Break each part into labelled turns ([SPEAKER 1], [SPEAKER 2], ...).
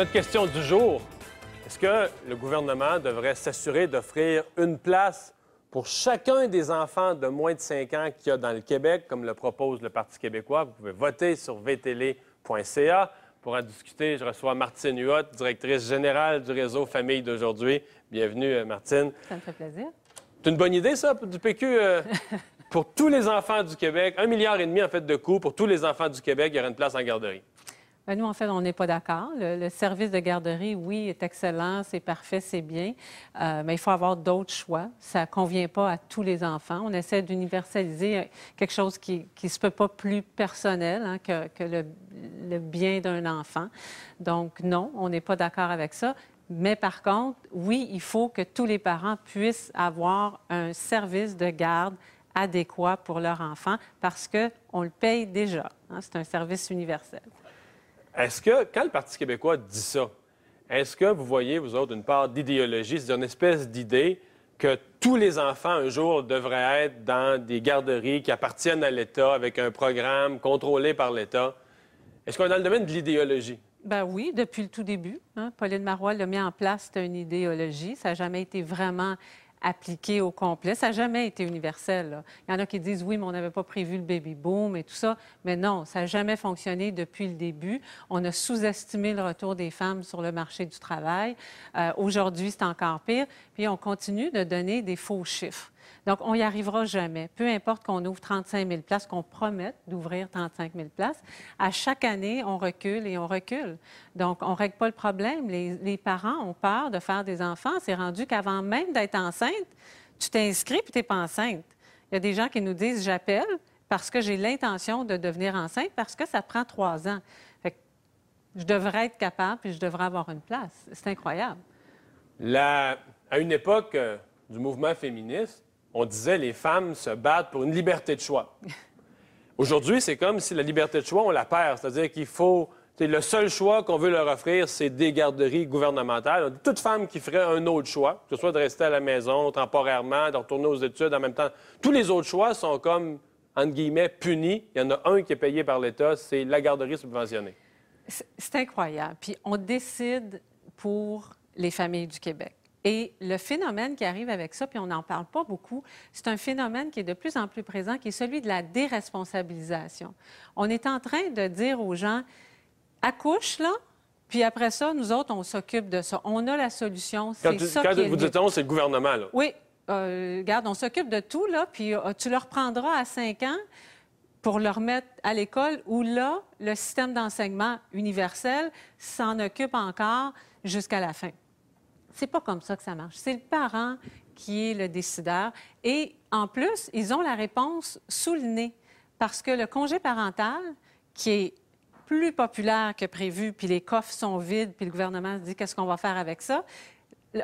[SPEAKER 1] Notre question du jour, est-ce que le gouvernement devrait s'assurer d'offrir une place pour chacun des enfants de moins de 5 ans qu'il y a dans le Québec, comme le propose le Parti québécois? Vous pouvez voter sur vtl.ca. Pour en discuter, je reçois Martine Huot, directrice générale du réseau Famille d'aujourd'hui. Bienvenue, Martine.
[SPEAKER 2] Ça me fait plaisir.
[SPEAKER 1] C'est une bonne idée, ça, du PQ? Pour tous les enfants du Québec, 1,5 milliard en fait de coûts pour tous les enfants du Québec, il y aurait une place en garderie.
[SPEAKER 2] Bien, nous, en fait, on n'est pas d'accord. Le service de garderie, oui, est excellent, c'est parfait, c'est bien, mais il faut avoir d'autres choix. Ça ne convient pas à tous les enfants. On essaie d'universaliser quelque chose qui ne se peut pas plus personnel hein, que le bien d'un enfant. Donc, non, on n'est pas d'accord avec ça. Mais par contre, oui, il faut que tous les parents puissent avoir un service de garde adéquat pour leur enfant parce qu'on le paye déjà. Hein, c'est un service universel.
[SPEAKER 1] Est-ce que, quand le Parti québécois dit ça, est-ce que vous voyez, vous autres, une part d'idéologie, c'est-à-dire une espèce d'idée que tous les enfants, un jour, devraient être dans des garderies qui appartiennent à l'État, avec un programme contrôlé par l'État? Est-ce qu'on est dans le domaine de l'idéologie?
[SPEAKER 2] Ben oui, depuis le tout début. Hein, Pauline Marois l'a mis en place, c'est une idéologie. Ça n'a jamais été vraiment appliqué au complet. Ça n'a jamais été universel. Là. Il y en a qui disent, oui, mais on n'avait pas prévu le baby-boom et tout ça. Mais non, ça n'a jamais fonctionné depuis le début. On a sous-estimé le retour des femmes sur le marché du travail. Aujourd'hui, c'est encore pire. Puis on continue de donner des faux chiffres. Donc, on n'y arrivera jamais. Peu importe qu'on ouvre 35 000 places, qu'on promette d'ouvrir 35 000 places, à chaque année, on recule et on recule. Donc, on ne règle pas le problème. Les parents ont peur de faire des enfants. C'est rendu qu'avant même d'être enceinte, tu t'inscris puis tu n'es pas enceinte. Il y a des gens qui nous disent « j'appelle parce que j'ai l'intention de devenir enceinte parce que ça prend 3 ans. » Fait que je devrais être capable puis je devrais avoir une place. C'est incroyable.
[SPEAKER 1] À une époque du mouvement féministe, on disait les femmes se battent pour une liberté de choix. Aujourd'hui, c'est comme si la liberté de choix, on la perd. C'est-à-dire qu'il faut... Le seul choix qu'on veut leur offrir, c'est des garderies gouvernementales. On dit, toute femme qui ferait un autre choix, que ce soit de rester à la maison temporairement, de retourner aux études en même temps, tous les autres choix sont comme, entre guillemets, punis. Il y en a un qui est payé par l'État, c'est la garderie subventionnée.
[SPEAKER 2] C'est incroyable. Puis on décide pour les familles du Québec. Et le phénomène qui arrive avec ça, puis on n'en parle pas beaucoup, c'est un phénomène qui est de plus en plus présent, qui est celui de la déresponsabilisation. On est en train de dire aux gens, accouche, là, puis après ça, nous autres, on s'occupe de ça. On a la solution, c'est ça
[SPEAKER 1] quand
[SPEAKER 2] qui est
[SPEAKER 1] vous dites on, c'est le gouvernement, là.
[SPEAKER 2] Oui. Regarde, on s'occupe de tout, là, puis tu le reprendras à 5 ans pour le remettre à l'école où, là, le système d'enseignement universel s'en occupe encore jusqu'à la fin. C'est pas comme ça que ça marche. C'est le parent qui est le décideur. Et en plus, ils ont la réponse sous le nez. Parce que le congé parental, qui est plus populaire que prévu, puis les coffres sont vides, puis le gouvernement se dit qu'est-ce qu'on va faire avec ça,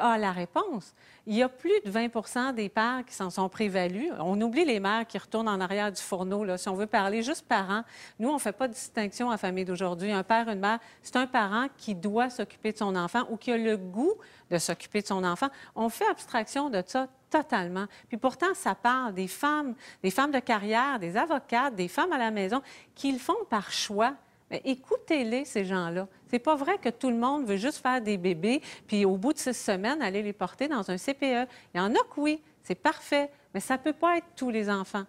[SPEAKER 2] a la réponse. Il y a plus de 20 des pères qui s'en sont prévalus. On oublie les mères qui retournent en arrière du fourneau. Là. Si on veut parler juste parents, nous, on ne fait pas de distinction en famille d'aujourd'hui. Un père, une mère, c'est un parent qui doit s'occuper de son enfant ou qui a le goût de s'occuper de son enfant. On fait abstraction de ça totalement. Puis pourtant, ça parle des femmes de carrière, des avocates, des femmes à la maison qui le font par choix. Mais écoutez-les, ces gens-là. C'est pas vrai que tout le monde veut juste faire des bébés, puis au bout de 6 semaines, aller les porter dans un CPE. Il y en a que oui, c'est parfait, mais ça peut pas être tous les enfants.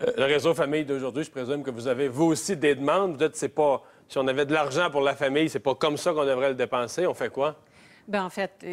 [SPEAKER 1] Le réseau Famille d'aujourd'hui, je présume que vous avez, vous aussi, des demandes. Vous dites, c'est pas... Si on avait de l'argent pour la famille, c'est pas comme ça qu'on devrait le dépenser. On fait quoi?
[SPEAKER 2] Bien, en fait,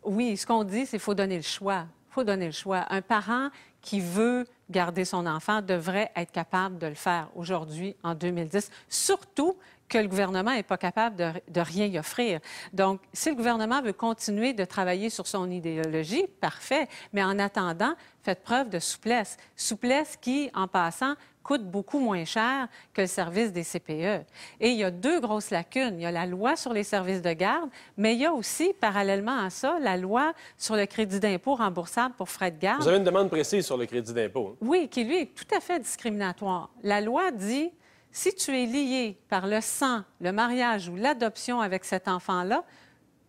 [SPEAKER 2] oui, ce qu'on dit, c'est qu'il faut donner le choix. Il faut donner le choix. Un parent qui veut garder son enfant devrait être capable de le faire aujourd'hui, en 2010, surtout que le gouvernement n'est pas capable de rien y offrir. Donc, si le gouvernement veut continuer de travailler sur son idéologie, parfait, mais en attendant, faites preuve de souplesse. Souplesse qui, en passant, coûte beaucoup moins cher que le service des CPE. Et il y a 2 grosses lacunes. Il y a la loi sur les services de garde, mais il y a aussi, parallèlement à ça, la loi sur le crédit d'impôt remboursable pour frais de garde.
[SPEAKER 1] Vous avez une demande précise sur le crédit d'impôt. Hein?
[SPEAKER 2] Oui, qui, lui, est tout à fait discriminatoire. La loi dit, si tu es lié par le sang, le mariage ou l'adoption avec cet enfant-là,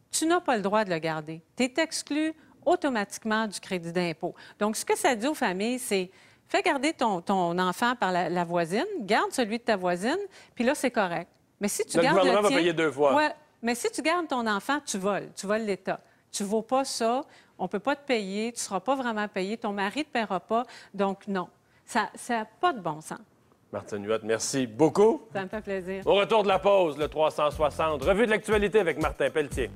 [SPEAKER 2] tu n'as pas le droit de le garder. Tu es exclu automatiquement du crédit d'impôt. Donc, ce que ça dit aux familles, c'est fais garder ton enfant par la voisine, garde celui de ta voisine, puis là, c'est correct. Mais si tu gardes le tien...
[SPEAKER 1] Le gouvernement va payer 2 fois.
[SPEAKER 2] Ouais, Mais si tu gardes ton enfant, tu voles l'État. Tu ne vaux pas ça, on ne peut pas te payer, tu ne seras pas vraiment payé, ton mari ne te paiera pas. Donc, non, ça n'a pas de bon sens.
[SPEAKER 1] Martine Huot, merci beaucoup.
[SPEAKER 2] Ça me fait plaisir.
[SPEAKER 1] Au retour de la pause, le 360, revue de l'actualité avec Martin Pelletier.